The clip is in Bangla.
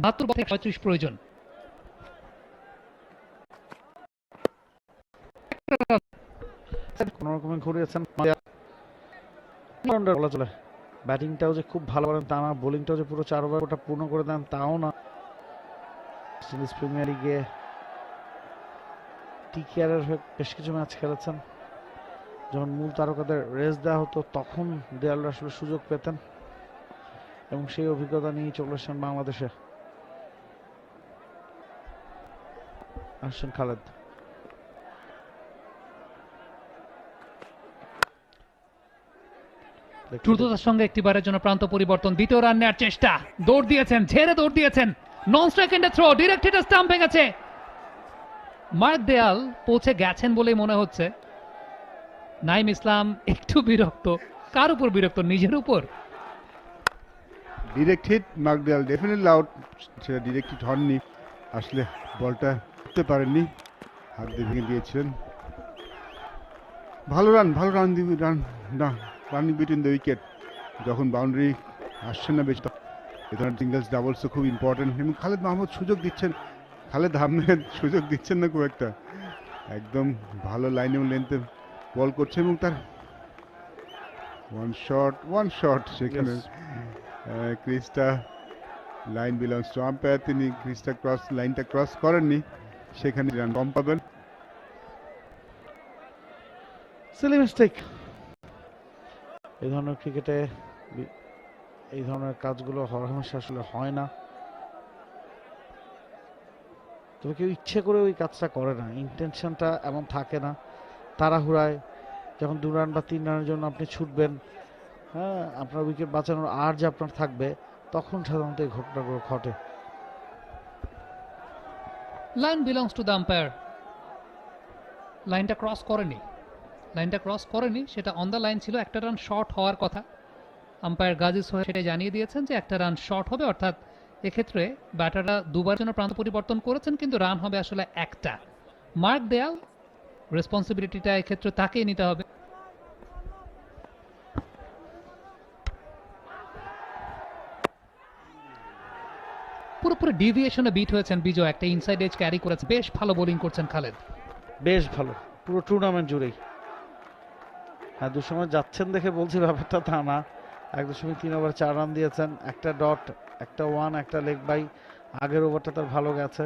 72 বল থেকে 36 প্রয়োজন। কোন রকমে ঘুরিয়েছেন বলা চলে। ব্যাটিংটাও যে খুব ভালো করেন তা না, বোলিংটাও যে পুরো 4 ওভার ওটা পূর্ণ করে দেন তাও না। প্রিমিয়ার লিগে টিকেআরের হয়ে বেশ কিছু ম্যাচ খেলেছেন। যখন মূল তারকাদের রেস্ট দেওয়া হতো তখন দেয়ালরা আসলে সুযোগ পেতেন এবং সেই অভিজ্ঞতা নিয়ে চলে আসেন বাংলাদেশে। আসছেন খালেদ। দ্রুততার সঙ্গে একটিবারের জন্য প্রান্ত পরিবর্তন, দ্বিতীয় রান নেওয়ার চেষ্টা, দৌড় দিয়েছেন, ঝেড়ে দৌড় দিয়েছেন, non striker end throw, direct হিটার স্টাম্প ভেঙেছে। মার্ক দেয়াল পৌঁছে গেছেন বলেই মনে হচ্ছে। নাইম ইসলাম একটু বিরক্ত। কার উপর বিরক্ত? নিজের উপর। ডিরেক্ট হিট, মার্ক দেয়াল ডেফিনেটলি আউট। সেটা ডিরেক্ট হিট হননি, আসলে বলটা করতে পারেননি, হাত দিয়ে ভেঙে দিয়েছিলেন। ভালো run running between the wicket. যখন বাউন্ডারি আসছে না বেশি, এ ধরনের সিঙ্গলস ডাবলসও খুব ইম্পর্টেন্ট। এবং খালেদ মাহমুদ সুযোগ দিচ্ছেন, খালেদ আহমেদ সুযোগ দিচ্ছেন না খুব একটা। একদম ভালো লাইন এবং লেন্থে বল করছে এবং তার ওয়ান শট সেখানে ক্রিসটা লাইন বিলংস টু আম্পায়ার। তিনি ক্রিসটা লাইনটা ক্রস করেননি, সেখানে রান কম পাবেন। Seely mistake. এই ধরনের ক্রিকেটে এই ধরনের কাজগুলো হরহামেশা আসলে হয় না, তবে কেউ ইচ্ছে করে ওই কাজটা করে না, ইন্টেনশনটা এমন থাকে না। তাড়াহুড়ায় যখন 2 রান বা 3 রানের জন্য আপনি ছুটবেন, হ্যাঁ, আপনার উইকেট বাঁচানোর আর যে আপনার থাকবে, তখন সাধারণত এই ঘটনাগুলো ঘটে। Line belongs to the umpire. লাইনটা ক্রস করেনি, সেটা অন দ্য লাইন ছিল। একটা রান শর্ট হওয়ার কথা। আম্পায়ার গাজী সোহেল সেটা জানিয়ে দিয়েছেন যে একটা রান শর্ট হবে, অর্থাৎ এক্ষেত্রে ব্যাটাররা দুবার জন্য প্রান্ত পরিবর্তন করেছেন, কিন্তু রান হবে আসলে একটা। মার্ক দেয়াল রেসপন্সিবিলিটিটা এক্ষেত্রে তাকেই নিতে হবে। পুরোপুরি ডিভিয়েশনে বিট হয়েছেন বিজয়, একটা ইনসাইড এজ ক্যারি করেছে। বেশ ভালো বোলিং করছেন খালেদ, বেশ ভালো পুরো টুর্নামেন্ট জুড়েই। হ্যাঁ, দুসময় যাচ্ছেন দেখে বলছি ব্যাপারটা তা না। 1.3 ওভার 4 রান দিয়েছেন, একটা ডট, একটা ওয়ান, একটা লেগ বাই। আগের ওভারটা তার ভালো গেছে।